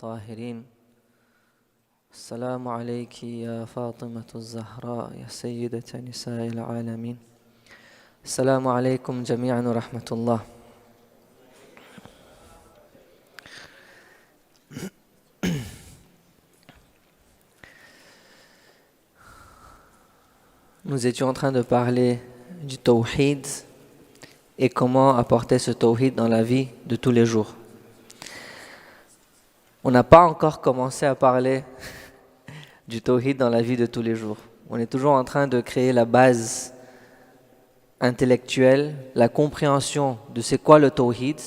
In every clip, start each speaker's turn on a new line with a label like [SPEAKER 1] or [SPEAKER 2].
[SPEAKER 1] طاهرين السلام عليك يا فاطمة الزهراء يا سيدة نساء العالمين السلام عليكم جميعا ورحمة الله. Nous étions en train de parler du tawhid et comment apporter ce tawhid dans la vie de tous les jours. On n'a pas encore commencé à parler du tawhid dans la vie de tous les jours. On est toujours en train de créer la base intellectuelle, la compréhension de c'est quoi le tawhid,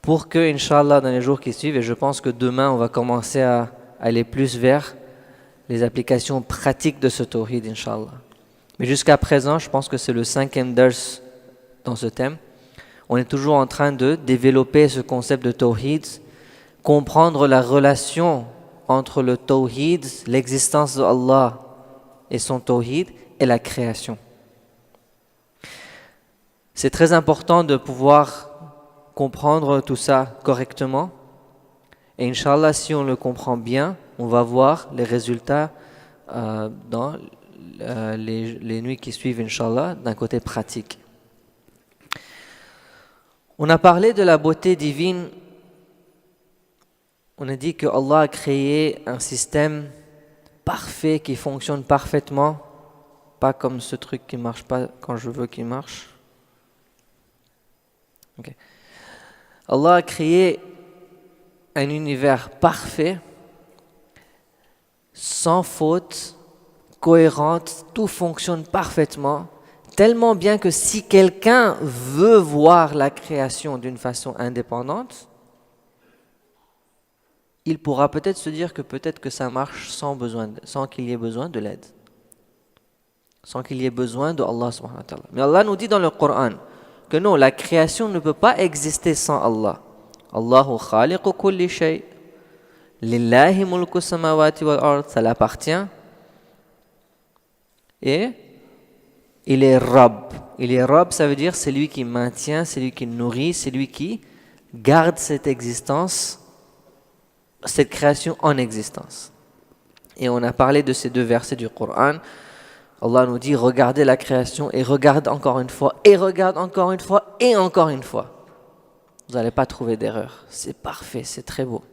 [SPEAKER 1] pour que, Inch'Allah, dans les jours qui suivent, et je pense que demain, on va commencer à aller plus vers les applications pratiques de ce tawhid, Inch'Allah. Mais jusqu'à présent, je pense que c'est le 5e dars dans ce thème. On est toujours en train de développer ce concept de tawhid, comprendre la relation entre le tawhid, l'existence de Allah et son tawhid, et la création. C'est très important de pouvoir comprendre tout ça correctement. Et Inch'Allah, si on le comprend bien, on va voir les résultats dans les nuits qui suivent, Inch'Allah, d'un côté pratique. On a parlé de la beauté divine. On a dit que Allah a créé un système parfait qui fonctionne parfaitement, pas comme ce truc qui ne marche pas quand je veux qu'il marche. Okay. Allah a créé un univers parfait, sans faute, cohérente, tout fonctionne parfaitement, tellement bien que si quelqu'un veut voir la création d'une façon indépendante, il pourra peut-être se dire que peut-être que ça marche sans qu'il y ait besoin de l'aide, sans qu'il y ait besoin de Allah subhanahu wa ta'ala. Mais Allah nous dit dans le Coran que non, la création ne peut pas exister sans Allah. Allahu khaliqu kulli shay. Lillahi mulku samawati wal ard. Ça l'appartient. Et il est Rabb. Il est Rabb, ça veut dire c'est lui qui maintient, c'est lui qui nourrit, c'est lui qui garde cette existence, cette création en existence. Et on a parlé de ces deux versets du Coran. Allah nous dit regardez la création et regarde encore une fois et regarde encore une fois et encore une fois. Vous n'allez pas trouver d'erreur. C'est parfait, c'est très beau.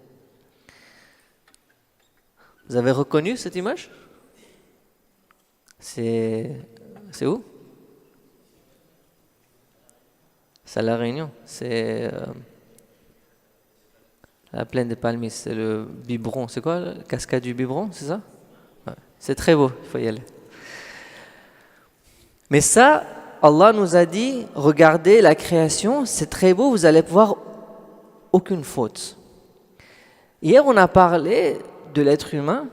[SPEAKER 1] Vous avez reconnu cette image? C'est où? C'est à La Réunion. C'est la plaine des Palmiers. C'est le biberon. C'est quoi? La cascade du biberon, c'est ça? Ouais. C'est très beau, il faut y aller. Mais ça, Allah nous a dit, regardez la création, c'est très beau, vous allez voir aucune faute. Hier, on a parlé de l'être humain.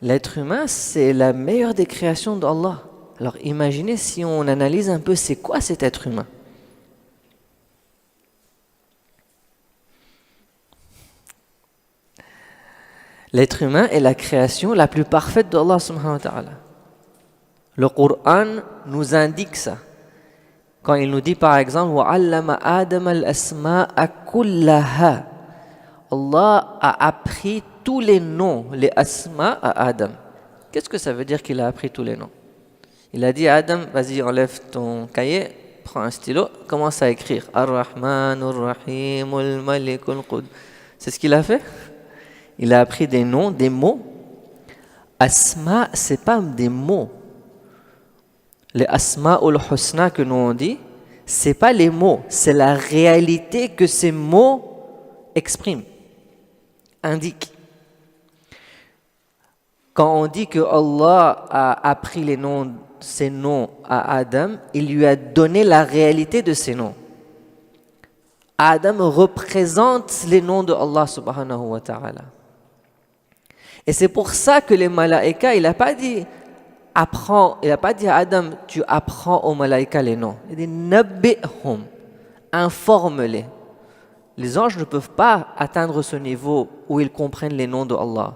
[SPEAKER 1] L'être humain, c'est la meilleure des créations d'Allah. Alors imaginez si on analyse un peu, c'est quoi cet être humain? L'être humain est la création la plus parfaite d'Allah subhanahu wa ta'ala. Le Coran nous indique ça. Quand il nous dit par exemple وَعَلَّمَ آدَمَ الْأَسْمَاءَ كُلَّهَا. Allah a appris tous les noms, les asma à Adam. Qu'est-ce que ça veut dire qu'il a appris tous les noms? Il a dit à Adam, vas-y enlève ton cahier, prends un stylo, commence à écrire. Ar-Rahman, Ar-Rahim, Al-Malik, Al-Qud. C'est ce qu'il a fait? Il a appris des noms, des mots. Asma, c'est pas des mots. Les asma'ul husna que nous on dit, c'est pas les mots, c'est la réalité que ces mots expriment, indiquent. Quand on dit que Allah a appris ces noms à Adam, il lui a donné la réalité de ces noms. Adam représente les noms de Allah subhanahu wa ta'ala. Et c'est pour ça que les malaïkas, il n'a pas dit à Adam, tu apprends aux malaïkas les noms. Il dit nabbi'hum, informe-les. Les anges ne peuvent pas atteindre ce niveau où ils comprennent les noms de Allah,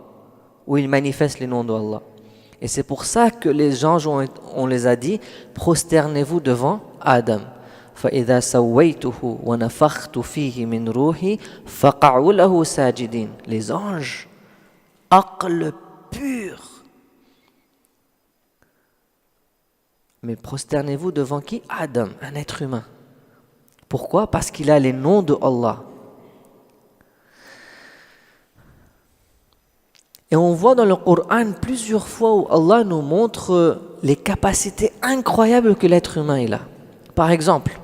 [SPEAKER 1] où ils manifestent les noms de Allah. Et c'est pour ça que les anges, on les a dit, prosternez-vous devant Adam. فإذا سويته ونفخت فيه من روحي فقعوا له ساجدين. Les anges, aql pur. Mais prosternez-vous devant qui? Adam, un être humain. Pourquoi? Parce qu'il a les noms de Allah. Et on voit dans le Coran plusieurs fois où Allah nous montre les capacités incroyables que l'être humain il a. Par exemple,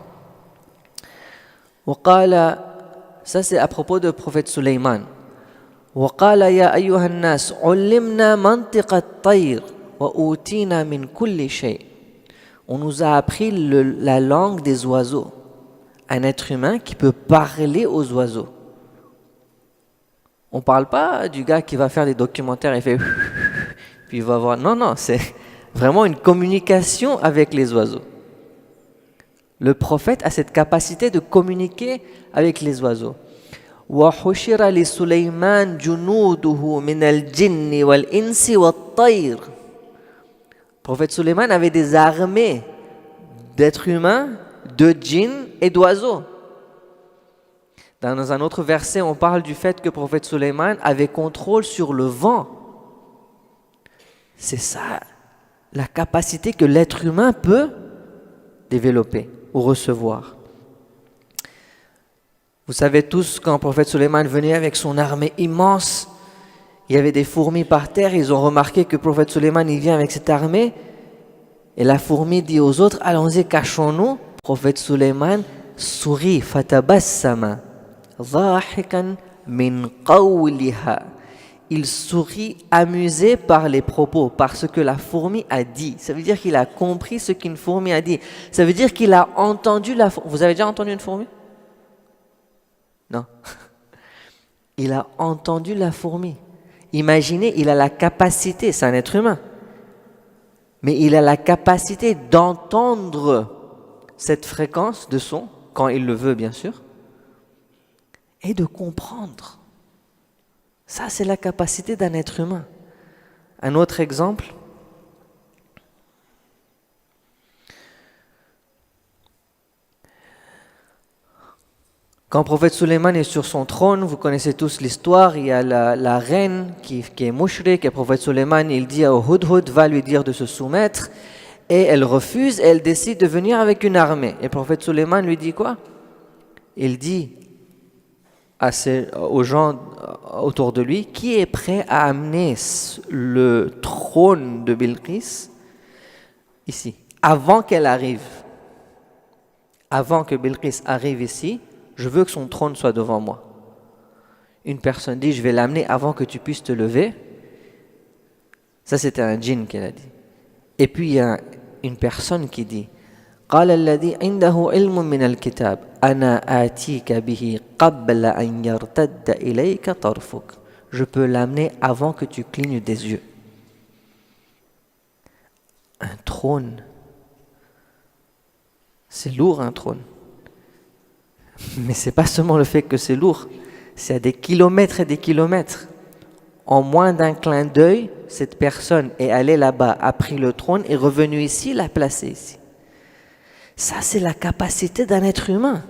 [SPEAKER 1] ça c'est à propos du prophète Sulayman. وقال يا أيها الناس علمنا منطق الطير وأوتينا من كل شيء. On nous a appris la langue des oiseaux. Un être humain qui peut parler aux oiseaux. On ne parle pas du gars qui va faire des documentaires et fait puis il va voir. Non, c'est vraiment une communication avec les oiseaux. Le prophète a cette capacité de communiquer avec les oiseaux. وَحُشِرَ لِسُلَيْمَانَ جُنُودُهُ مِنَ الْجِنِّ وَالْإِنسِ وَالطَّيْرِ. Le prophète Sulayman avait des armées d'êtres humains, de djinns et d'oiseaux. Dans un autre verset, on parle du fait que le prophète Sulayman avait contrôle sur le vent. C'est ça, la capacité que l'être humain peut développer ou recevoir. Vous savez tous, quand le prophète Sulayman venait avec son armée immense, il y avait des fourmis par terre, ils ont remarqué que le prophète Sulayman il vient avec cette armée, et la fourmi dit aux autres, allons-y, cachons-nous. Le prophète Sulayman sourit, fatabassama, dhahikan min qawliha. Il sourit amusé par les propos, par ce que la fourmi a dit. Ça veut dire qu'il a compris ce qu'une fourmi a dit. Ça veut dire qu'il a entendu la fourmi. Vous avez déjà entendu une fourmi? Non. Il a entendu la fourmi. Imaginez, il a la capacité, c'est un être humain, mais il a la capacité d'entendre cette fréquence de son, quand il le veut bien sûr, et de comprendre. Ça, c'est la capacité d'un être humain. Un autre exemple. Quand le prophète Sulayman est sur son trône, vous connaissez tous l'histoire, il y a la reine qui est mouchrik, et le prophète Sulayman, il dit au Hudhud, va lui dire de se soumettre, et elle refuse, et elle décide de venir avec une armée. Et le prophète Sulayman lui dit quoi? Il dit aux gens autour de lui, qui est prêt à amener le trône de Bilqis ici, avant qu'elle arrive, avant que Bilqis arrive ici, je veux que son trône soit devant moi. Une personne dit, je vais l'amener avant que tu puisses te lever. Ça, c'était un djinn qu'elle a dit. Et puis, il y a une personne qui dit, قال الذي عنده علم من الكتاب أنا آتيك به قبل أن يرتد إليك طرفك. Je peux l'amener avant que tu clignes des yeux. Un trône. C'est lourd, un trône. Mais ce n'est pas seulement le fait que c'est lourd, c'est à des kilomètres et des kilomètres. En moins d'un clin d'œil, cette personne est allée là-bas, a pris le trône, est revenue ici, l'a placé ici. Ça, c'est la capacité d'un être humain.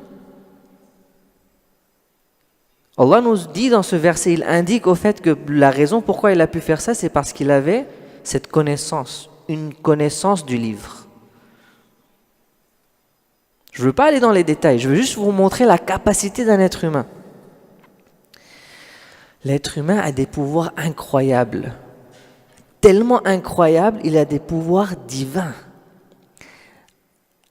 [SPEAKER 1] Allah nous dit dans ce verset, il indique au fait que la raison pourquoi il a pu faire ça, c'est parce qu'il avait cette connaissance, une connaissance du livre. Je ne veux pas aller dans les détails, je veux juste vous montrer la capacité d'un être humain. L'être humain a des pouvoirs incroyables. Tellement incroyables, il a des pouvoirs divins.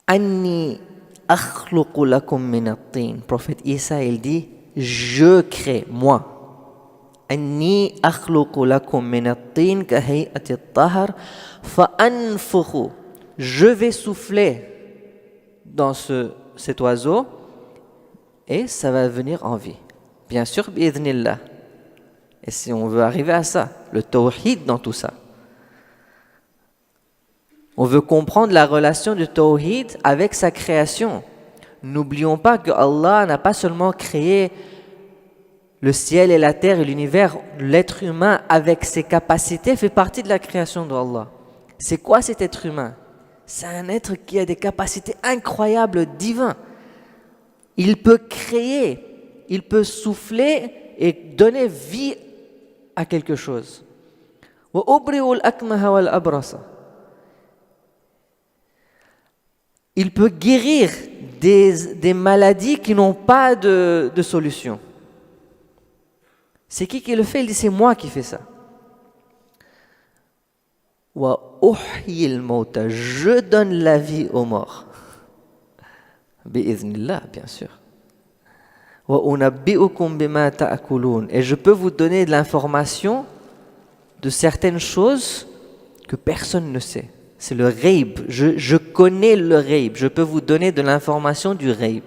[SPEAKER 1] Anni akhluqu lakum min at-tin. Le prophète Isa, il dit, je crée, moi. Anni akhluqu lakum min at-tin ka hay'ati at-tahar fa anfukhu. Je vais souffler dans cet oiseau et ça va venir en vie. Bien sûr, bi'idhnillah. Et si on veut arriver à ça, le tawhid dans tout ça. On veut comprendre la relation du tawhid avec sa création. N'oublions pas que Allah n'a pas seulement créé le ciel et la terre et l'univers. L'être humain, avec ses capacités, fait partie de la création d'Allah. C'est quoi cet être humain? C'est un être qui a des capacités incroyables, divines. Il peut créer, il peut souffler et donner vie à quelque chose. Il peut guérir des maladies qui n'ont pas de solution. C'est qui le fait? Il dit c'est moi qui fais ça. Je donne la vie aux morts. Bi'idhnillah, bien sûr. Et je peux vous donner de l'information de certaines choses que personne ne sait. C'est le ghaib. Je connais le ghaib. Je peux vous donner de l'information du ghaib.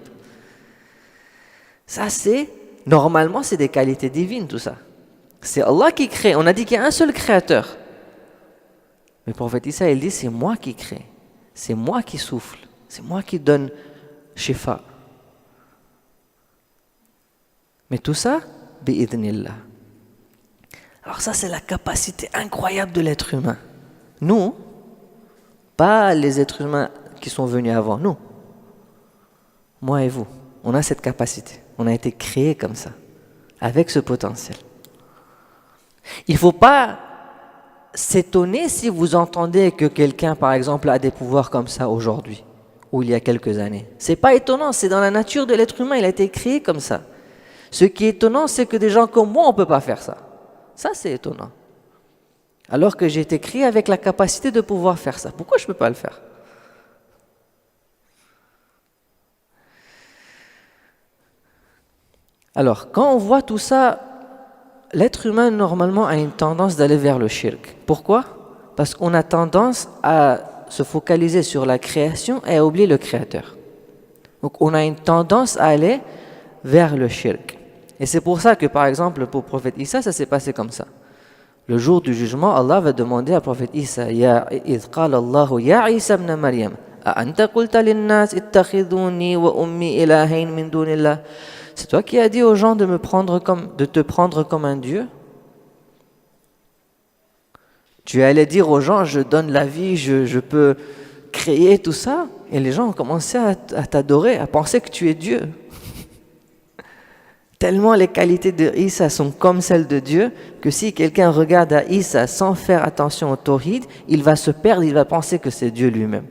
[SPEAKER 1] Ça, normalement, c'est des qualités divines, tout ça. C'est Allah qui crée. On a dit qu'il y a un seul créateur. Mais le prophète Isa, il dit, c'est moi qui crée. C'est moi qui souffle. C'est moi qui donne shifa. Mais tout ça, bi'idhnillah. Alors ça, c'est la capacité incroyable de l'être humain. Nous, pas les êtres humains qui sont venus avant, nous. Moi et vous, on a cette capacité. On a été créés comme ça, avec ce potentiel. Il ne faut pas s'étonner si vous entendez que quelqu'un, par exemple, a des pouvoirs comme ça aujourd'hui, ou il y a quelques années. Ce n'est pas étonnant, c'est dans la nature de l'être humain, il a été créé comme ça. Ce qui est étonnant, c'est que des gens comme moi, on ne peut pas faire ça. Ça, c'est étonnant. Alors que j'ai été créé avec la capacité de pouvoir faire ça. Pourquoi je ne peux pas le faire? Alors, quand on voit tout ça, l'être humain, normalement, a une tendance d'aller vers le shirk. Pourquoi? Parce qu'on a tendance à se focaliser sur la création et à oublier le créateur. Donc, on a une tendance à aller vers le shirk. Et c'est pour ça que, par exemple, pour le prophète Isa, ça s'est passé comme ça. Le jour du jugement, Allah va demander au prophète Isa, إِذْ قَالَ اللَّهُ يَا عِيسَى ابْنَ مَرْيَمَ أَأَنْتَ قُلْتَ لِلنَّاسِ اتَّخِذُونِي وَأُمِّي إِلَٰهَيْنِ مِن دُونِ اللَّهِ. C'est toi qui as dit aux gens de te prendre comme un Dieu. Tu allais dire aux gens, je donne la vie, je peux créer tout ça. Et les gens ont commencé à t'adorer, à penser que tu es Dieu. Tellement les qualités de Isa sont comme celles de Dieu, que si quelqu'un regarde à Isa sans faire attention au tawhid, il va se perdre, il va penser que c'est Dieu lui-même.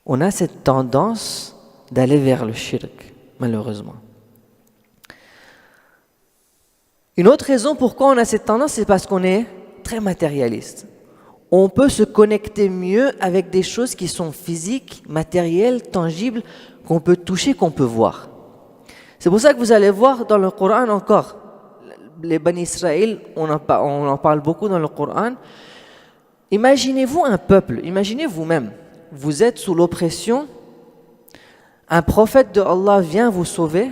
[SPEAKER 1] On a cette tendance d'aller vers le shirk, malheureusement. Une autre raison pourquoi on a cette tendance, c'est parce qu'on est très matérialiste. On peut se connecter mieux avec des choses qui sont physiques, matérielles, tangibles, qu'on peut toucher, qu'on peut voir. C'est pour ça que vous allez voir dans le Coran encore, les Bani Israël, on en parle beaucoup dans le Coran. Imaginez-vous un peuple, imaginez vous-même, vous êtes sous l'oppression, un prophète de Allah vient vous sauver,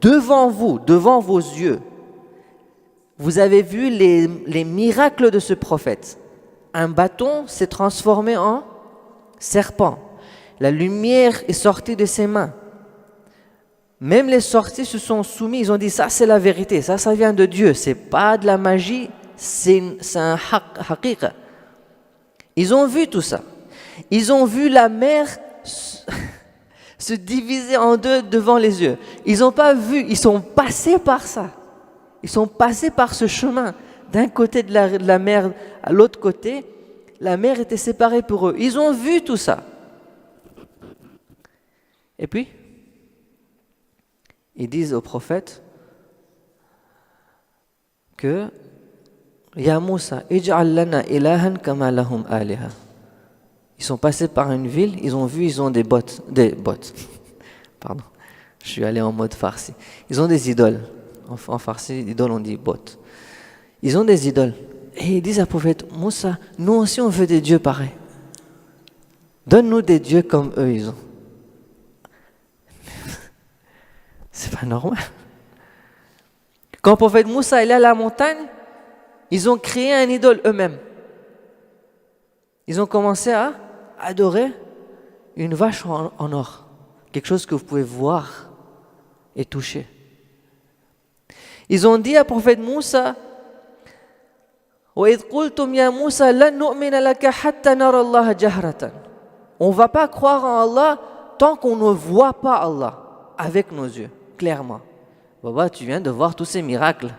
[SPEAKER 1] devant vous, devant vos yeux. Vous avez vu les miracles de ce prophète. Un bâton s'est transformé en serpent. La lumière est sortie de ses mains. Même les sorciers se sont soumis, ils ont dit ça c'est la vérité, ça vient de Dieu, c'est pas de la magie, c'est un haqiqa. Ils ont vu tout ça. Ils ont vu la mer se diviser en deux devant les yeux. Ils n'ont pas vu, ils sont passés par ça. Ils sont passés par ce chemin. D'un côté de la mer à l'autre côté, la mer était séparée pour eux. Ils ont vu tout ça. Et puis, ils disent au prophète que Ya Moussa, ij'al lana ilahan kama lahum aliha. Ils sont passés par une ville, ils ont vu, ils ont des bottes. Pardon, je suis allé en mode farsi. Ils ont des idoles. En farsi, idoles on dit bottes. Ils ont des idoles. Et ils disent à prophète Moussa, nous aussi on veut des dieux pareils. Donne-nous des dieux comme eux ils ont. C'est pas normal. Quand le prophète Moussa est allé à la montagne, ils ont créé un idole eux-mêmes. Ils ont commencé à adorer une vache en or. Quelque chose que vous pouvez voir et toucher. Ils ont dit à prophète Moussa, وَإِذْ قُلْتُمْ يَا مُوسَى لَن نُؤْمِنَ لَكَ حَتَّى نَرَى اللَّهَ جَهْرَةً On ne va pas croire en Allah tant qu'on ne voit pas Allah avec nos yeux, clairement. Baba, tu viens de voir tous ces miracles.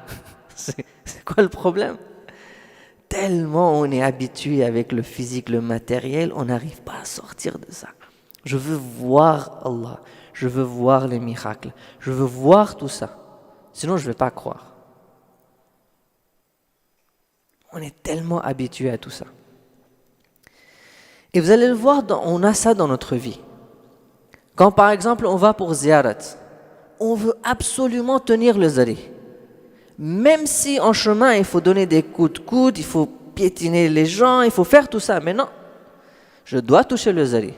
[SPEAKER 1] C'est quoi le problème? Tellement on est habitué avec le physique, le matériel, on n'arrive pas à sortir de ça. Je veux voir Allah, je veux voir les miracles, je veux voir tout ça. Sinon, je ne vais pas croire. On est tellement habitué à tout ça. Et vous allez le voir, on a ça dans notre vie. Quand par exemple on va pour ziyarat, on veut absolument tenir le zari. Même si en chemin il faut donner des coups de coude, il faut piétiner les gens, il faut faire tout ça. Mais non, je dois toucher le zari.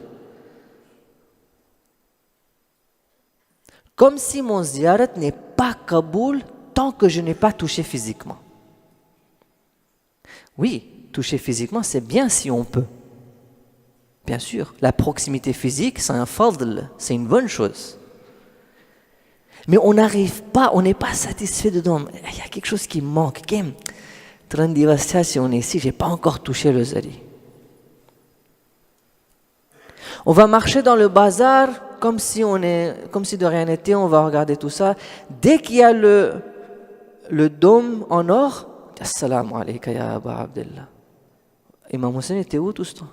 [SPEAKER 1] Comme si mon ziyarat n'est pas Kaboul tant que je n'ai pas touché physiquement. Oui, toucher physiquement c'est bien si on peut. Bien sûr, la proximité physique, c'est un fadl, c'est une bonne chose. Mais on n'arrive pas, on n'est pas satisfait dedans. Il y a quelque chose qui manque. Si on est ici, je n'ai pas encore touché le zari. On va marcher dans le bazar comme si de rien n'était, on va regarder tout ça. Dès qu'il y a le dôme en or, Assalamu alayka ya Aba Abdullah. Imam Hussein était où tout ce temps?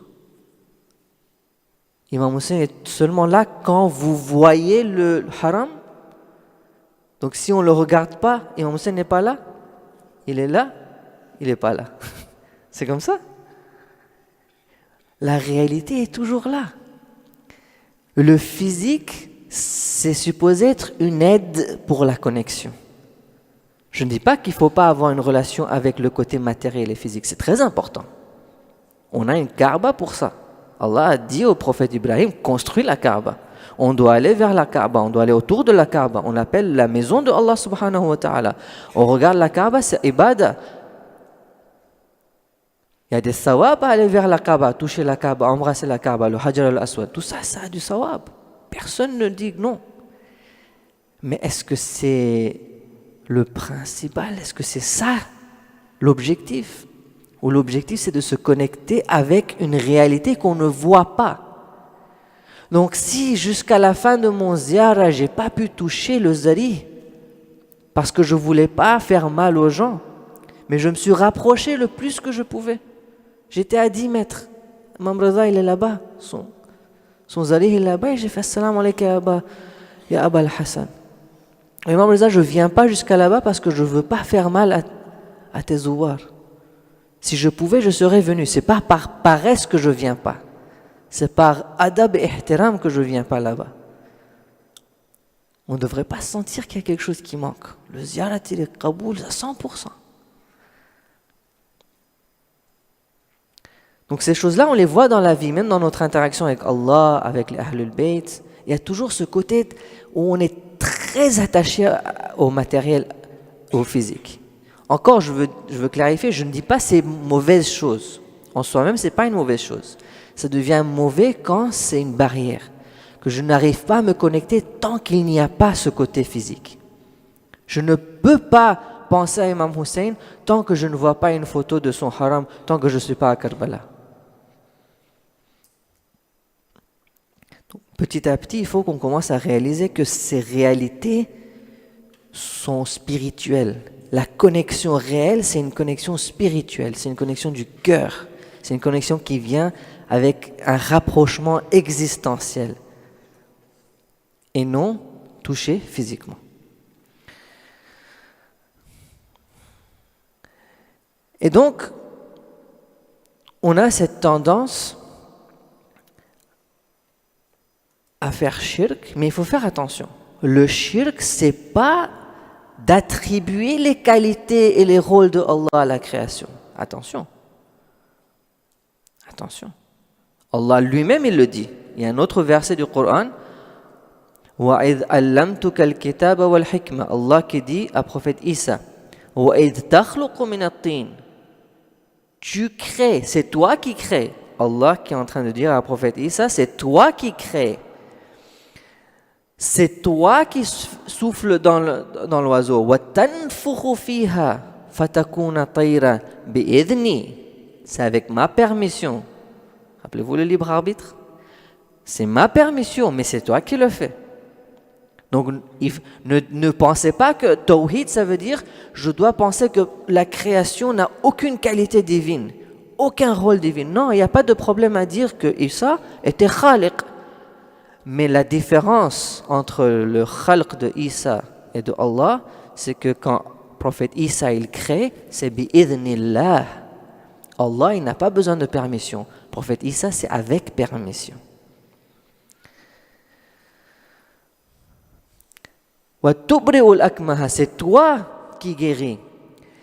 [SPEAKER 1] Imam Hussein est seulement là quand vous voyez le haram. Donc si on ne le regarde pas, Imam Hussein n'est pas là. Il est là, il n'est pas là. C'est comme ça. La réalité est toujours là. Le physique, c'est supposé être une aide pour la connexion. Je ne dis pas qu'il ne faut pas avoir une relation avec le côté matériel et physique. C'est très important. On a une Kaaba pour ça. Allah a dit au prophète Ibrahim, construis la Kaaba. On doit aller vers la Kaaba, on doit aller autour de la Kaaba. On l'appelle la maison de Allah subhanahu wa ta'ala. On regarde la Kaaba, c'est ibadah. Il y a des sawab à aller vers la Kaaba, toucher la Kaaba, embrasser la Kaaba, le Hajar al-Aswad. Tout ça, ça a du sawab. Personne ne dit non. Mais est-ce que c'est le principal? Est-ce que c'est ça l'objectif? Ou l'objectif, c'est de se connecter avec une réalité qu'on ne voit pas. Donc si jusqu'à la fin de mon ziyara, je n'ai pas pu toucher le zari, parce que je ne voulais pas faire mal aux gens, mais je me suis rapproché le plus que je pouvais. J'étais à 10 mètres. Imam Reza, il est là-bas. Son zari, il est là-bas, et j'ai fait Assalamu alayka ya Aba al-Hassan. Imam Reza, je ne viens pas jusqu'à là-bas parce que je ne veux pas faire mal à tes zouars. Si je pouvais, je serais venu. Ce n'est pas par paresse que je ne viens pas. C'est par adab et ihtiram que je ne viens pas là-bas. On ne devrait pas sentir qu'il y a quelque chose qui manque. Le ziyarat, il est qaboul à 100%. Donc ces choses-là, on les voit dans la vie, même dans notre interaction avec Allah, avec les Ahlul Bayt. Il y a toujours ce côté où on est très attaché au matériel, au physique. Encore, je veux clarifier, je ne dis pas c'est mauvaise chose. En soi-même, ce n'est pas une mauvaise chose. Ça devient mauvais quand c'est une barrière. Que je n'arrive pas à me connecter tant qu'il n'y a pas ce côté physique. Je ne peux pas penser à Imam Hussein tant que je ne vois pas une photo de son haram, tant que je ne suis pas à Karbala. Donc, petit à petit, il faut qu'on commence à réaliser que ces réalités sont spirituelles. La connexion réelle, c'est une connexion spirituelle, c'est une connexion du cœur, c'est une connexion qui vient avec un rapprochement existentiel et non touché physiquement. Et donc, on a cette tendance à faire shirk, mais il faut faire attention. Le shirk, c'est pas d'attribuer les qualités et les rôles de Allah à la création. Attention. Attention. Allah lui-même, il le dit. Il y a un autre verset du Coran. وَإِذْ أَلَّمْتُكَ الْكِتَابَ وَالْحِكْمَةَ. Allah qui dit à prophète Isa. وَإِذْ تَخْلُقُ مِنَ الطِّينِ. Tu crées, c'est toi qui crées. Allah qui est en train de dire à prophète Isa, c'est toi qui crées. C'est toi qui souffles dans l'oiseau. وَتَنْفُخُ فِيهَا فَتَكُونَ طَيْرًا بِإِذْنِي. C'est avec ma permission. Rappelez-vous le libre arbitre. C'est ma permission, mais c'est toi qui le fais. Donc, ne pensez pas que Tawhid, ça veut dire je dois penser que la création n'a aucune qualité divine, aucun rôle divin. Non, il n'y a pas de problème à dire que Isa était Khaliq. Mais la différence entre le Khalq de Isa et de Allah, c'est que quand le prophète Isa il crée, c'est bi'idhnillah. Allah, il n'a pas besoin de permission. Le prophète Isa, c'est avec permission. C'est toi qui guéris.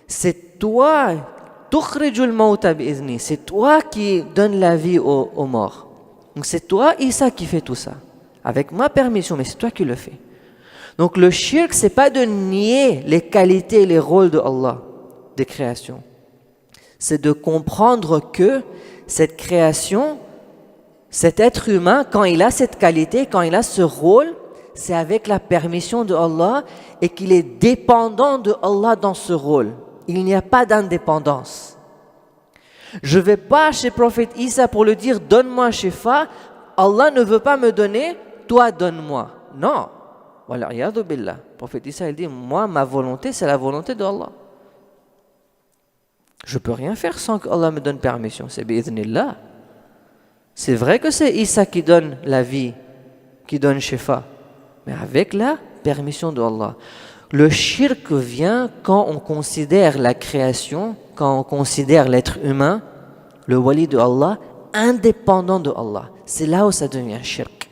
[SPEAKER 1] C'est toi, c'est toi qui donne la vie aux morts. Donc c'est toi, Isa, qui fait tout ça. Avec ma permission, mais c'est toi qui le fais. Donc le shirk, c'est pas de nier les qualités et les rôles de Allah, des créations. C'est de comprendre que cette création, cet être humain, quand il a cette qualité, quand il a ce rôle, c'est avec la permission de Allah et qu'il est dépendant de Allah dans ce rôle. Il n'y a pas d'indépendance. Je ne vais pas chez le prophète Isa pour lui dire « Donne-moi Shifa ». Allah ne veut pas me donner, toi donne-moi. Non. Voilà, yadu billah. Le prophète Isa il dit « Moi, ma volonté, c'est la volonté de Allah. Je ne peux rien faire sans que Allah me donne permission. C'est bi'idhnillah. C'est vrai que c'est Isa qui donne la vie, qui donne Shifa. Mais avec la permission de Allah. Le shirk vient quand on considère la création, quand on considère l'être humain, le wali de Allah, indépendant de Allah. C'est là où ça devient shirk.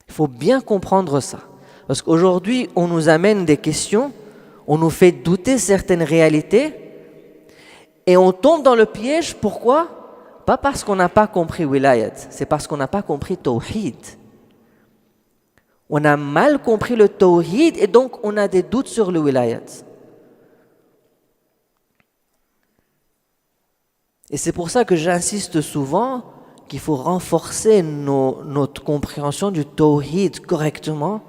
[SPEAKER 1] Il faut bien comprendre ça. Parce qu'aujourd'hui, on nous amène des questions, on nous fait douter certaines réalités, et on tombe dans le piège. Pourquoi? Pas parce qu'on n'a pas compris wilayat, c'est parce qu'on n'a pas compris tawhid. On a mal compris le tawhid et donc on a des doutes sur le wilayat. Et c'est pour ça que j'insiste souvent qu'il faut renforcer notre compréhension du tawhid correctement,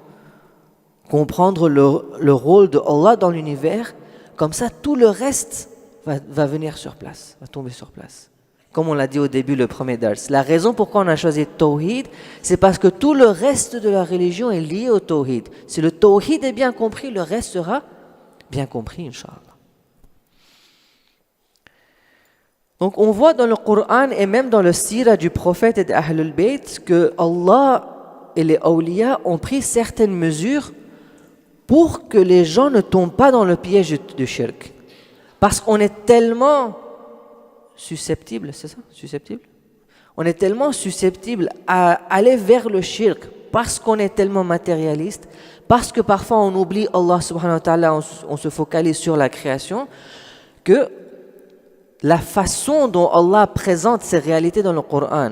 [SPEAKER 1] comprendre le rôle de Allah dans l'univers, comme ça tout le reste va venir sur place, va tomber sur place. Comme on l'a dit au début, le premier dars. La raison pourquoi on a choisi Tawhid, c'est parce que tout le reste de la religion est lié au Tawhid. Si le Tawhid est bien compris, le reste sera bien compris, Inch'Allah. Donc on voit dans le Coran et même dans le sira du prophète et d'Ahlul Bayt que Allah et les awliya ont pris certaines mesures pour que les gens ne tombent pas dans le piège du shirk. Parce qu'on est tellement susceptible, c'est ça? Susceptible? On est tellement susceptible à aller vers le shirk parce qu'on est tellement matérialiste, parce que parfois on oublie Allah subhanahu wa ta'ala, on se focalise sur la création, que la façon dont Allah présente ces réalités dans le Coran,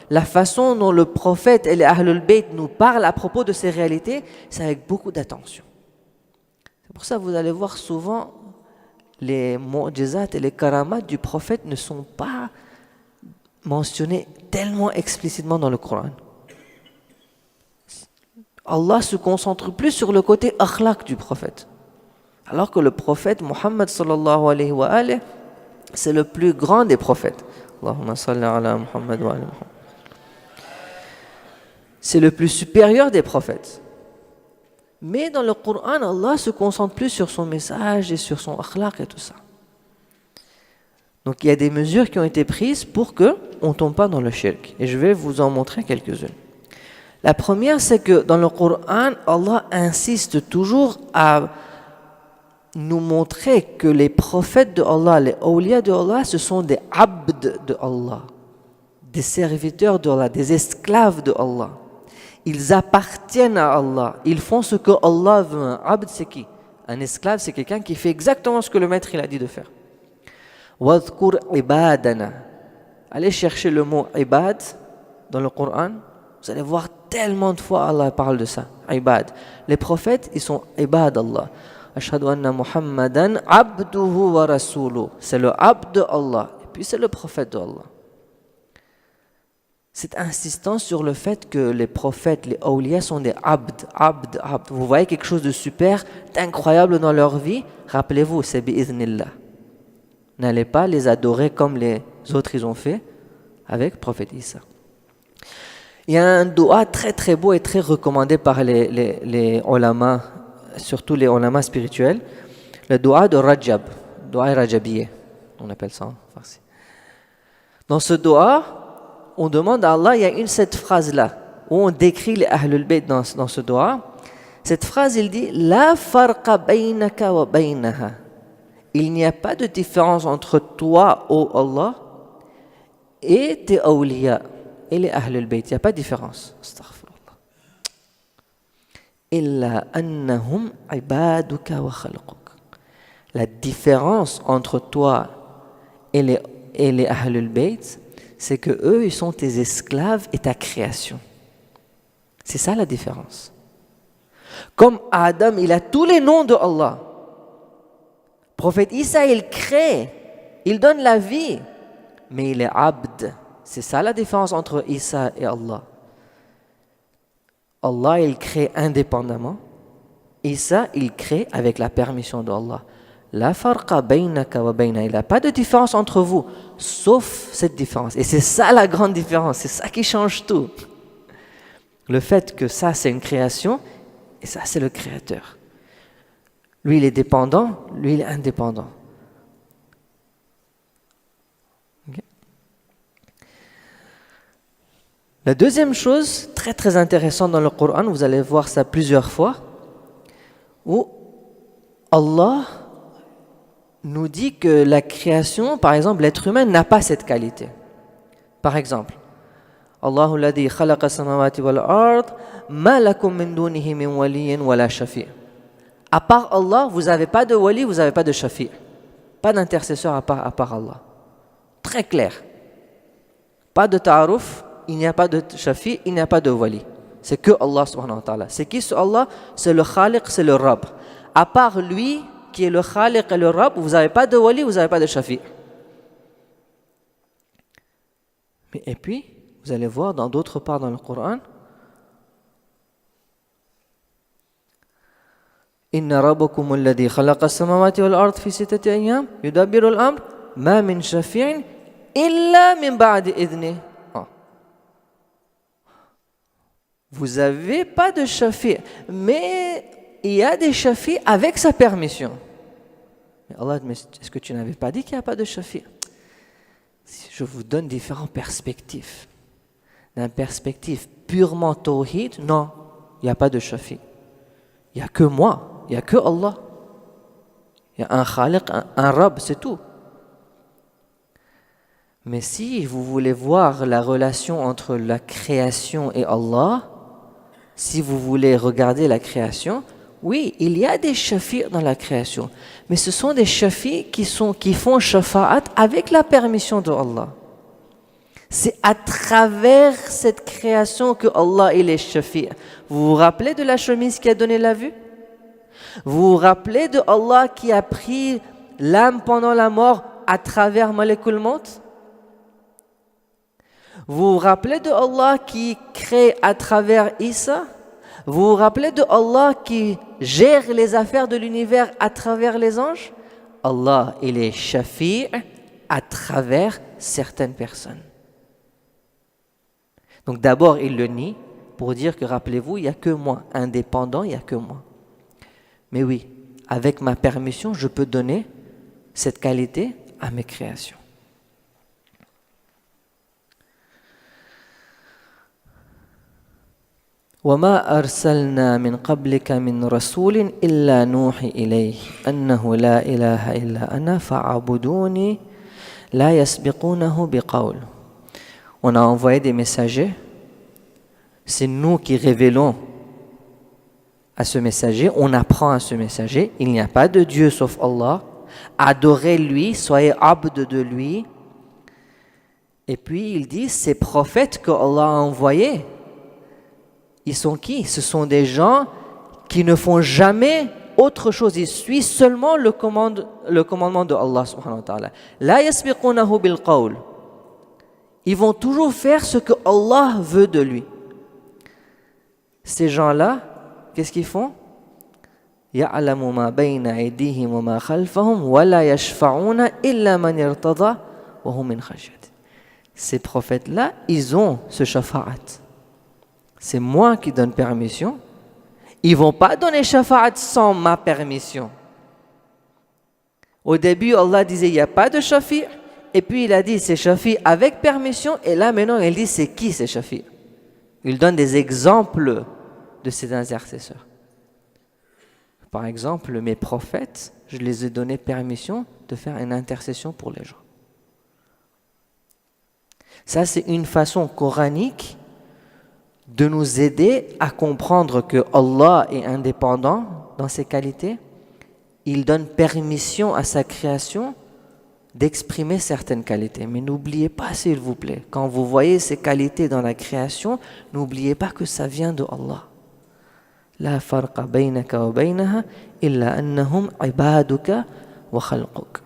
[SPEAKER 1] la façon dont le prophète et les Ahlul Bayt nous parlent à propos de ces réalités, c'est avec beaucoup d'attention. C'est pour ça que vous allez voir souvent les mu'jizat et les karamat du prophète ne sont pas mentionnés tellement explicitement dans le Coran. Allah se concentre plus sur le côté akhlaq du prophète. Alors que le prophète Muhammad sallallahu alayhi wa alayhi, c'est le plus grand des prophètes. Allahumma salli ala Muhammad wa ala Muhammad. C'est le plus supérieur des prophètes. Mais dans le Coran, Allah se concentre plus sur son message et sur son akhlaq et tout ça. Donc il y a des mesures qui ont été prises pour qu'on ne tombe pas dans le shirk. Et je vais vous en montrer quelques-unes. La première, c'est que dans le Coran, Allah insiste toujours à nous montrer que les prophètes de Allah, les awliya de Allah, ce sont des abd de Allah, des serviteurs de Allah, des esclaves de Allah. Ils appartiennent à Allah. Ils font ce que Allah veut. Un abd, c'est qui? Un esclave, c'est quelqu'un qui fait exactement ce que le maître il a dit de faire. Wadhkur ibadana. Allez chercher le mot ibad dans le Coran. Vous allez voir tellement de fois Allah parle de ça. Ibad. Les prophètes, ils sont ibad Allah. Ashhadu anna Muhammadan abduhu wa rasuluhu. C'est le abd de Allah. Et puis c'est le prophète de Allah. Cette insistance sur le fait que les prophètes, les awliya sont des abd. Vous voyez quelque chose de super, d'incroyable dans leur vie, rappelez-vous, c'est bi'idhnillah. N'allez pas les adorer comme les autres ils ont fait avec le prophète Isa. Il y a un dua très très beau et très recommandé par les ulama, surtout les ulama spirituels, le dua de Rajab, dua Rajabiyya, on appelle ça en farsi. Dans ce dua, on demande à Allah, il y a cette phrase-là, où on décrit les Ahlul Bayt dans ce dua. Cette phrase, il dit « La farqa baynaka wa baynaha » Il n'y a pas de différence entre toi, ô Allah, et tes awliya, et les Ahlul Bayt. Il n'y a pas de différence. Astaghfirullah. Illa annahum ibaduka wa khalquk. La différence entre toi et les Ahlul Bayt, c'est que eux, ils sont tes esclaves et ta création. C'est ça la différence. Comme Adam, il a tous les noms de Allah. Prophète Isa, il crée, il donne la vie, mais il est abd. C'est ça la différence entre Isa et Allah. Allah, il crée indépendamment. Isa, il crée avec la permission d'Allah. La farqa baynaka wa bayna. Il n'y a pas de différence entre vous, sauf cette différence. Et c'est ça la grande différence, c'est ça qui change tout. Le fait que ça, c'est une création, et ça, c'est le créateur. Lui, il est dépendant, lui, il est indépendant. Okay. La deuxième chose, très très intéressante dans le Coran, vous allez voir ça plusieurs fois, où Allah nous dit que la création, par exemple, l'être humain n'a pas cette qualité. Par exemple, Allahu alladhi khalaqa as-samawati wal ard ma lakum min dunihi min waliyyin wala shafi'. À part Allah, vous n'avez pas de wali, vous n'avez pas de shafi'. Pas d'intercesseur à part Allah. Très clair. Pas de ta'aruf, il n'y a pas de shafi', il n'y a pas de wali. C'est que Allah subhanahu wa ta'ala. C'est qui ce Allah? C'est le khaliq, c'est le Rabb. À part lui, qui est le khaliq et le Rabb, vous n'avez pas de wali, vous n'avez pas de shafi'. Et puis, vous allez voir dans d'autres parts dans le Coran, Inna rabbakum alladhi khalaqa as-samawati wal ard fi sittati ayyam yudabbiru al-amr ma min shafi'in illa min ba'di idhni. Vous n'avez pas de shafi', mais il y a des shafi' avec sa permission. Mais Allah dit, mais est-ce que tu n'avais pas dit qu'il n'y a pas de shafi'? Je vous donne différentes perspectives. D'une perspective purement tawhid, non, il n'y a pas de shafi'. Il n'y a que moi, il n'y a que Allah. Il y a un khaliq, un Rabb, c'est tout. Mais si vous voulez voir la relation entre la création et Allah, si vous voulez regarder la création, oui, il y a des shafi' dans la création, mais ce sont des shafi' qui font shafa'at avec la permission de Allah. C'est à travers cette création que Allah il est shafi'. Vous vous rappelez de la chemise qui a donné la vue? Vous vous rappelez de Allah qui a pris l'âme pendant la mort à travers Malakul Maut? Vous vous rappelez de Allah qui crée à travers Isa? Vous vous rappelez de Allah qui gère les affaires de l'univers à travers les anges? Allah il est shafi' à travers certaines personnes. Donc d'abord, il le nie pour dire que, rappelez-vous, il n'y a que moi, indépendant, il n'y a que moi. Mais oui, avec ma permission, je peux donner cette qualité à mes créations. وَمَا أَرْسَلْنَا مِنْ قَبْلِكَ مِنْ رَسُولٍ إِلَّا نُوحِي إِلَيْهِ أَنَّهُ لَا إِلَهَ إِلَّا أَنَا فَاعْبُدُونِي لَا يَسْبِقُونَهُ بِقَوْلٍ. On a envoyé des messagers, c'est nous qui révélons à ce messager, on apprend à ce messager, il n'y a pas de Dieu sauf Allah, adorez-lui, soyez abd de lui. Et puis il dit, ces prophètes que Allah a envoyés, ils sont qui? Ce sont des gens qui ne font jamais autre chose, ils suivent seulement le commandement de Allah subhanahu wa ta'ala. La yasbiqunahu bil qawl. Ils vont toujours faire ce que Allah veut de lui. Ces gens-là, qu'est-ce qu'ils font? يَعْلَمُ مَا بَيْنَ أَيْدِيهِمْ وَمَا خَلْفَهُمْ وَلَا يَشْفَعُونَ إِلَّا مَنْ ارْتَضَى وَهُمْ مِنْ خَشْيَتِهِ. Ces prophètes-là, ils ont ce shafa'at. C'est moi qui donne permission. Ils ne vont pas donner shafa'at sans ma permission. Au début, Allah disait il n'y a pas de shafi'. Et puis il a dit c'est shafi' avec permission. Et là maintenant, il dit c'est qui c'est shafi'. Il donne des exemples de ses intercesseurs. Par exemple, mes prophètes, je les ai donné permission de faire une intercession pour les gens. Ça, c'est une façon coranique de nous aider à comprendre que Allah est indépendant dans ses qualités. Il donne permission à sa création d'exprimer certaines qualités. Mais n'oubliez pas, s'il vous plaît, quand vous voyez ces qualités dans la création, n'oubliez pas que ça vient de Allah. La farqa baynaka wa baynaha illa annahum ibaduka wa khalquk.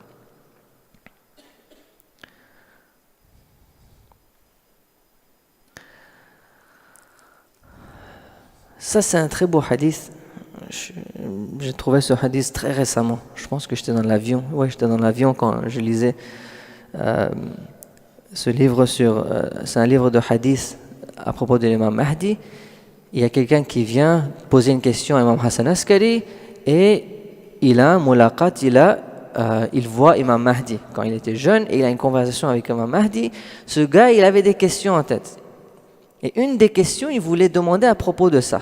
[SPEAKER 1] Ça, c'est un très beau hadith. J'ai trouvé ce hadith très récemment. Je pense que j'étais dans l'avion. Ouais, j'étais dans l'avion quand je lisais ce livre c'est un livre de hadith à propos de l'imam Mahdi. Il y a quelqu'un qui vient poser une question à Imam Hassan Askari et il a un mulaqat, il voit Imam Mahdi quand il était jeune et il a une conversation avec Imam Mahdi. Ce gars, il avait des questions en tête. Et une des questions, il voulait demander à propos de ça.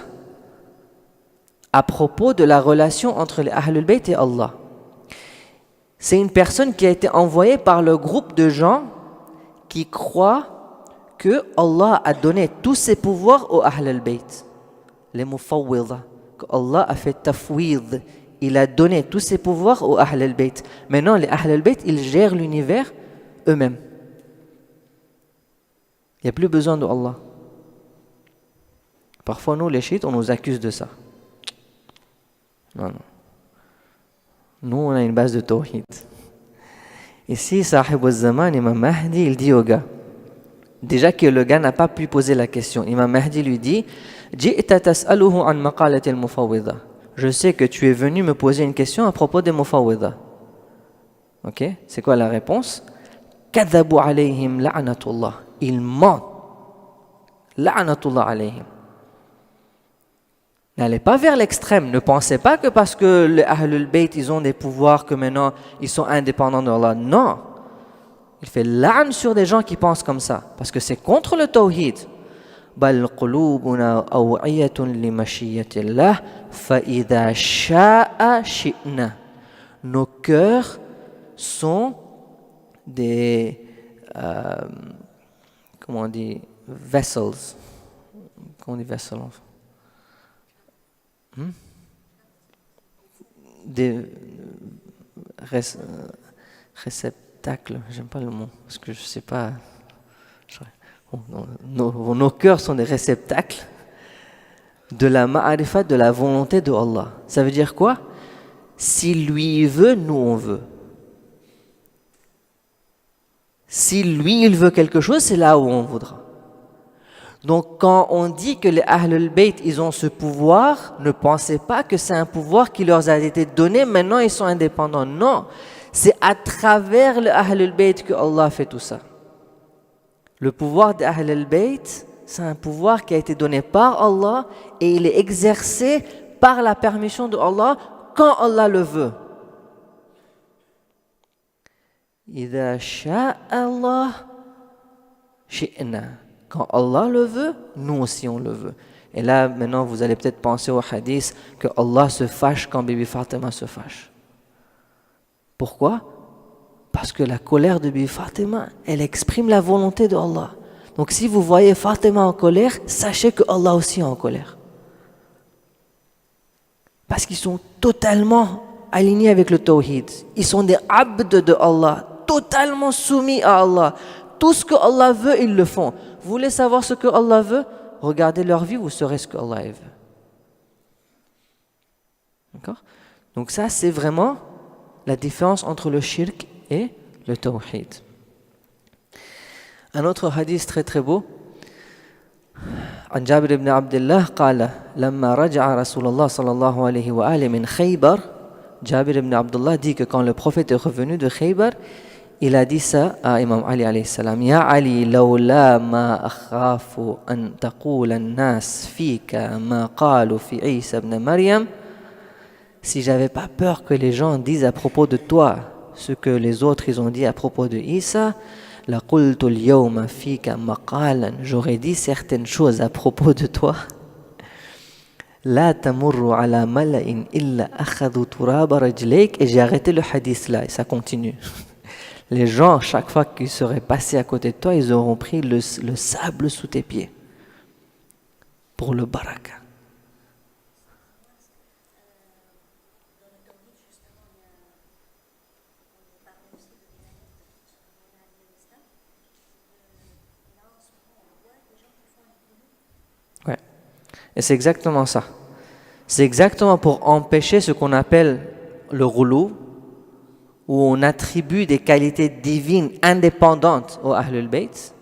[SPEAKER 1] À propos de la relation entre les Ahlul Bayt et Allah. C'est une personne qui a été envoyée par le groupe de gens qui croient que Allah a donné tous ses pouvoirs aux Ahlul Bayt, les Mufawwidha, que Allah a fait tafwid, il a donné tous ses pouvoirs aux Ahlul Bayt. Maintenant, les Ahlul Bayt, ils gèrent l'univers eux-mêmes. Il n'y a plus besoin de Allah. Parfois, nous, les chiites, on nous accuse de ça. Non. Nous, on a une base de tawhid. Ici, Sahib al-Zaman, Imam Mahdi, il dit au gars, déjà que le gars n'a pas pu poser la question, Imam Mahdi lui dit, je sais que tu es venu me poser une question à propos des Mufawwidha. Ok? C'est quoi la réponse? Kadhabu alayhim la'natullah. Ils mentent. La'natullah alayhim. N'allez pas vers l'extrême. Ne pensez pas que parce que les Ahlul Bayt, ils ont des pouvoirs, que maintenant, ils sont indépendants d'Allah. Non. Il fait la'an sur des gens qui pensent comme ça. Parce que c'est contre le tawhid. Bal qulubuna aw'iyatun li mashiyatillah fa idha sha'a shi'na. Nos cœurs sont des comment on dit vessels. Comment on dit vessels? Des réceptacles, j'aime pas le mot parce que je sais pas. Nos cœurs sont des réceptacles de la ma'arifat, de la volonté de Allah. Ça veut dire quoi? Si lui veut, nous on veut. Si lui il veut quelque chose, c'est là où on voudra. Donc quand on dit que les Ahlul Bayt, ils ont ce pouvoir, ne pensez pas que c'est un pouvoir qui leur a été donné, maintenant ils sont indépendants. Non, c'est à travers les Ahlul Bayt que Allah fait tout ça. Le pouvoir des Ahlul Bayt, c'est un pouvoir qui a été donné par Allah et il est exercé par la permission de Allah quand Allah le veut. إِذَا شَاءَ اللَّهُ شِئْنَا. Quand Allah le veut, nous aussi on le veut. Et là, maintenant, vous allez peut-être penser au hadith que Allah se fâche quand Bibi Fatima se fâche. Pourquoi? Parce que la colère de Bibi Fatima, elle exprime la volonté de Allah. Donc si vous voyez Fatima en colère, sachez que Allah aussi est en colère. Parce qu'ils sont totalement alignés avec le tawhid. Ils sont des abd de Allah, totalement soumis à Allah. Tout ce que Allah veut, ils le font. Vous voulez savoir ce que Allah veut? Regardez leur vie, vous saurez ce que Allah veut. D'accord? Donc ça, c'est vraiment la différence entre le shirk et le tawhid. Un autre hadith très très beau. عن جابر بن عبد الله قال لما رجع رسول الله صلى الله عليه وآله من خيبر. Jabir ibn Abdullah dit que quand le prophète est revenu de Khaybar, il a dit ça à Imam Ali alayhi salam. Ya Ali, lawla ma akhafu an taqula an-nas fika ma qalu fi Isa ibn Maryam. Si j'avais pas peur que les gens disent à propos de toi ce que les autres ils ont dit à propos de Isa, la qultu al-yawma fika maqalan, j'aurais dit certaines choses à propos de toi. La tamurru ala mala'in illa akhadhu turaba rajlayk, et j'ai arrêté le hadith là et ça continue. Les gens, chaque fois qu'ils seraient passés à côté de toi, ils auront pris le sable sous tes pieds pour le baraka. Ouais. Et c'est exactement ça. C'est exactement pour empêcher ce qu'on appelle le ghulou, où on attribue des qualités divines indépendantes au Ahlul Bayt,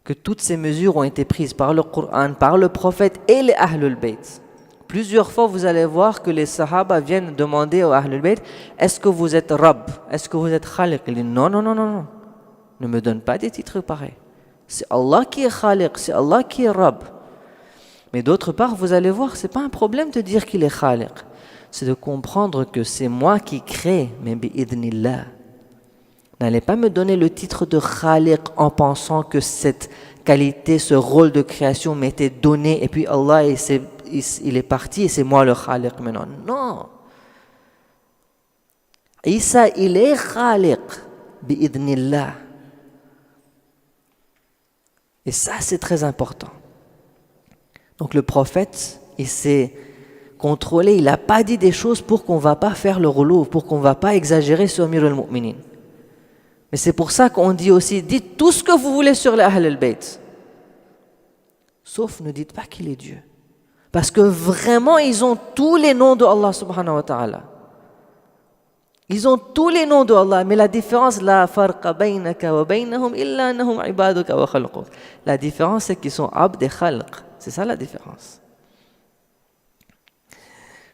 [SPEAKER 1] que toutes ces mesures ont été prises par le Coran, par le prophète et les Ahlul Bayt. Plusieurs fois, vous allez voir que les Sahaba viennent demander au Ahlul Bayt, est-ce que vous êtes Rabb? Est-ce que vous êtes Khaliq? Ils disent non, non, non, non, non. Ne me donne pas des titres pareils. C'est Allah qui est Khaliq, c'est Allah qui est Rabb. Mais d'autre part, vous allez voir, ce n'est pas un problème de dire qu'il est Khaliq. C'est de comprendre que c'est moi qui crée, mais bi'idnillah. N'allez pas me donner le titre de Khaliq en pensant que cette qualité, ce rôle de création m'était donné et puis Allah il est parti et c'est moi le Khaliq maintenant. Non. Isa, il est Khaliq bi'idnillah. Et ça, c'est très important. Donc le prophète, il s'est contrôlé, il n'a pas dit des choses pour qu'on ne va pas faire le relou, pour qu'on ne va pas exagérer sur Amir al-Mu'minin. Mais c'est pour ça qu'on dit aussi, dites tout ce que vous voulez sur les Ahl al-Bayt. Sauf ne dites pas qu'il est Dieu. Parce que vraiment, ils ont tous les noms de Allah subhanahu wa ta'ala. Ils ont tous les noms de Allah, mais la différence, la farqa baynaka wa baynahum illa annahum ibaduka wa khalquk. La différence, c'est qu'ils sont abd et khalq. C'est ça la différence.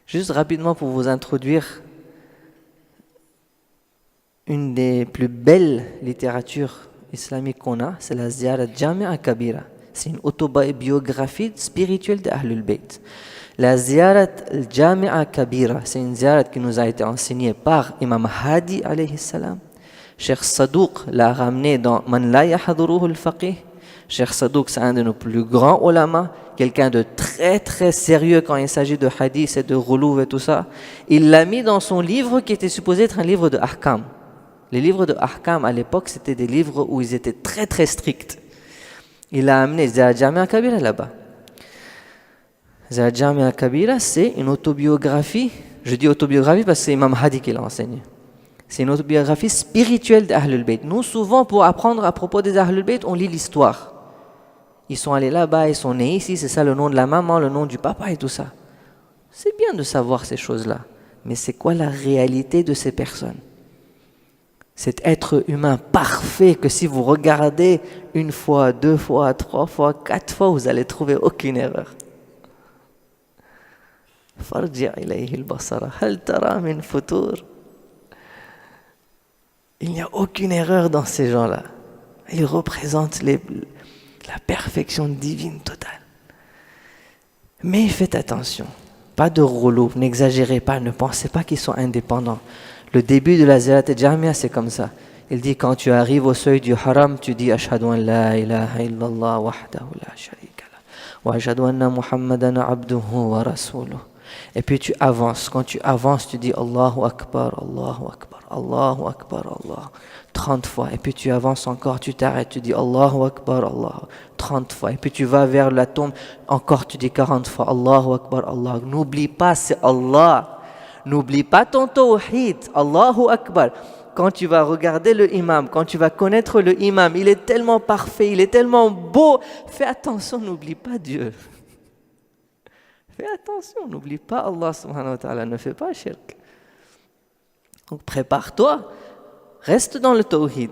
[SPEAKER 1] Juste rapidement pour vous introduire une des plus belles littératures islamiques qu'on a, c'est la Ziyarat Jami'a Kabira. C'est une autobiographie spirituelle d'Ahlul Bayt. La Ziyarat Jami'a Kabira, c'est une ziyarat qui nous a été enseignée par Imam Hadi alayhi salam. Cheikh Sadouk l'a ramené dans Man la yahduruhu al-faqih. Cheikh Sadouk, c'est un de nos plus grands ulama, quelqu'un de très très sérieux quand il s'agit de hadith et de ghulou et tout ça. Il l'a mis dans son livre qui était supposé être un livre de ahkam. Les livres de ahkam à l'époque, c'était des livres où ils étaient très très stricts. Il a amené Ziyarat Jami'a Kabira là-bas. Ziyarat Jami'a Kabira, c'est une autobiographie. Je dis autobiographie parce que c'est Imam Hadi qui l'a enseigné. C'est une autobiographie spirituelle d'Ahlul Bayt. Nous, souvent, pour apprendre à propos des Ahlul Bayt, on lit l'histoire. Ils sont allés là-bas, ils sont nés ici, c'est ça le nom de la maman, le nom du papa et tout ça. C'est bien de savoir ces choses-là. Mais c'est quoi la réalité de ces personnes? Cet être humain parfait que si vous regardez une fois, deux fois, trois fois, quatre fois, vous allez trouver aucune erreur. Farji' ilayhi al-basara, hal tara min futur. Il n'y a aucune erreur dans ces gens-là. Ils représentent la perfection divine totale. Mais faites attention, pas de rouleau, n'exagérez pas, ne pensez pas qu'ils sont indépendants. Le début de la Ziyarat Jami'a, c'est comme ça. Il dit quand tu arrives au seuil du haram, tu dis Ashhadu an la ilaha illallah wahdahu la sharika lah wa ashhadu anna Muhammadan abduhu wa rasuluh. Et puis tu avances. Quand tu avances, tu dis Allahu Akbar, Allahu Akbar, Allahu Akbar, Allah. 30 fois. Et puis tu avances encore, tu t'arrêtes, tu dis Allahu Akbar, Allah. 30 fois. Et puis tu vas vers la tombe, encore tu dis 40 fois Allahu Akbar, Allah. N'oublie pas, c'est Allah. N'oublie pas ton tawhid, Allahu Akbar. Quand tu vas regarder le imam, quand tu vas connaître le imam, il est tellement parfait, il est tellement beau. Fais attention, n'oublie pas Dieu. Fais attention, n'oublie pas Allah subhanahu wa ta'ala, ne fais pas shirk. Donc prépare-toi, reste dans le tawhid.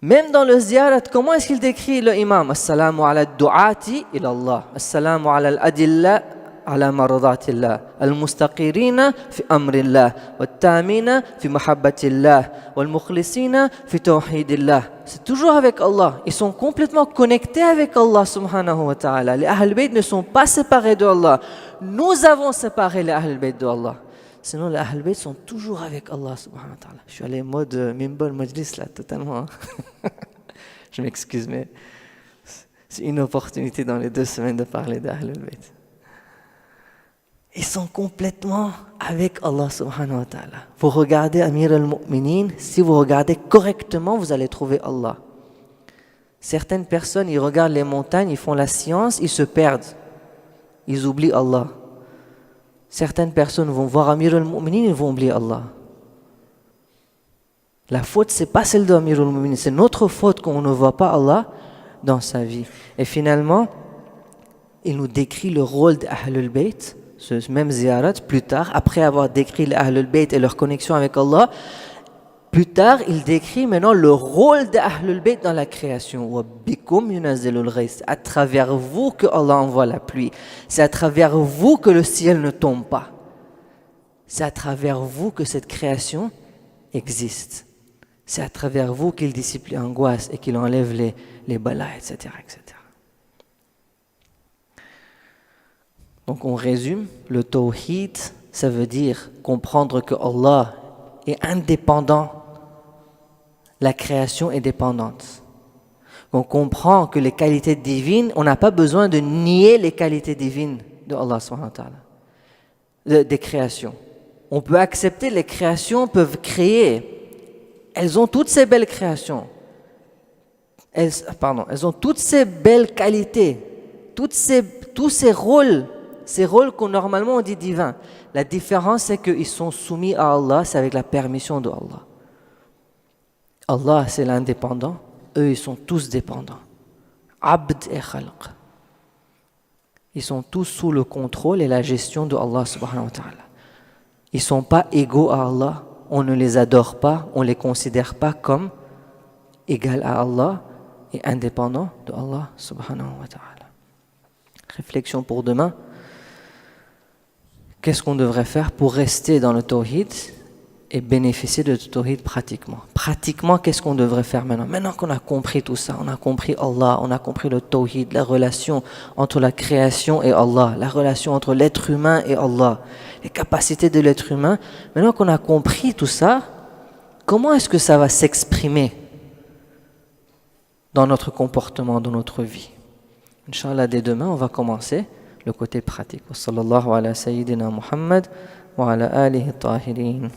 [SPEAKER 1] Même dans le ziyarat, comment est-ce qu'il décrit le imam? Assalamu ala du'ati ila Allah, assalamu ala al-adilla على مرضات الله المستقرين في أمر الله والتامين في محبة الله والمخلصين في توحيد الله. C'est toujours avec Allah. Ils sont complètement connectés avec Allah subhanahu wa ta'ala. Les Ahl Bayt ne sont pas séparés de Allah. Nous avons séparé les Ahl Bayt de Allah. Sinon, les Ahl Bayt sont toujours avec Allah subhanahu wa ta'ala. Je suis allé en mode Mimbar Majlis là, totalement. Je m'excuse, mais c'est une opportunité dans les 2 semaines de parler d'Ahl Bayt. Ils sont complètement avec Allah subhanahu wa ta'ala. Vous regardez Amir al-Mu'minin, si vous regardez correctement, vous allez trouver Allah. Certaines personnes, ils regardent les montagnes, ils font la science, ils se perdent. Ils oublient Allah. Certaines personnes vont voir Amir al-Mu'minin, ils vont oublier Allah. La faute, c'est pas celle d'Amir al-Mu'minin, c'est notre faute qu'on ne voit pas Allah dans sa vie. Et finalement, il nous décrit le rôle d'Ahlul Bayt, ce même ziyarat, plus tard, après avoir décrit les Ahlul Bayt et leur connexion avec Allah, plus tard, il décrit maintenant le rôle d'Ahlul Bayt dans la création. C'est à travers vous que Allah envoie la pluie. C'est à travers vous que le ciel ne tombe pas. C'est à travers vous que cette création existe. C'est à travers vous qu'il dissipe les angoisses et qu'il enlève les balas, etc., etc. Donc on résume, le tawhid, ça veut dire comprendre que Allah est indépendant, la création est dépendante. On comprend que les qualités divines, on n'a pas besoin de nier les qualités divines de Allah subhanahu wa ta'ala, des créations. On peut accepter, les créations peuvent créer. Elles ont toutes ces belles créations. Elles ont toutes ces belles qualités, tous ces rôles qu'on normalement on dit divins. La différence, c'est qu'ils sont soumis à Allah, c'est avec la permission de Allah. Allah, c'est l'indépendant. Eux, ils sont tous dépendants. Abd et khalq. Ils sont tous sous le contrôle et la gestion de Allah subhanahu wa ta'ala. Ils ne sont pas égaux à Allah. On ne les adore pas. On ne les considère pas comme égaux à Allah et indépendants de Allah subhanahu wa ta'ala. Réflexion pour demain. Qu'est-ce qu'on devrait faire pour rester dans le tawhid et bénéficier de ce tawhid pratiquement? Pratiquement, qu'est-ce qu'on devrait faire maintenant? Maintenant qu'on a compris tout ça, on a compris Allah, on a compris le tawhid, la relation entre la création et Allah, la relation entre l'être humain et Allah, les capacités de l'être humain. Maintenant qu'on a compris tout ça, comment est-ce que ça va s'exprimer dans notre comportement, dans notre vie? Inch'Allah, dès demain, on va commencer le côté pratique. Wa sallallahu ala sayyidina Muhammad wa ala alihi tahirin.